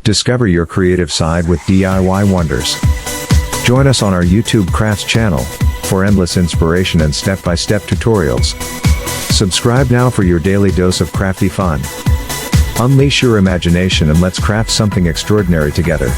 Discover your creative side with DIY wonders. Join us on our YouTube Crafts channel for endless inspiration and step-by-step tutorials. Subscribe now for your daily dose of crafty fun. Unleash your imagination and let's craft something extraordinary together.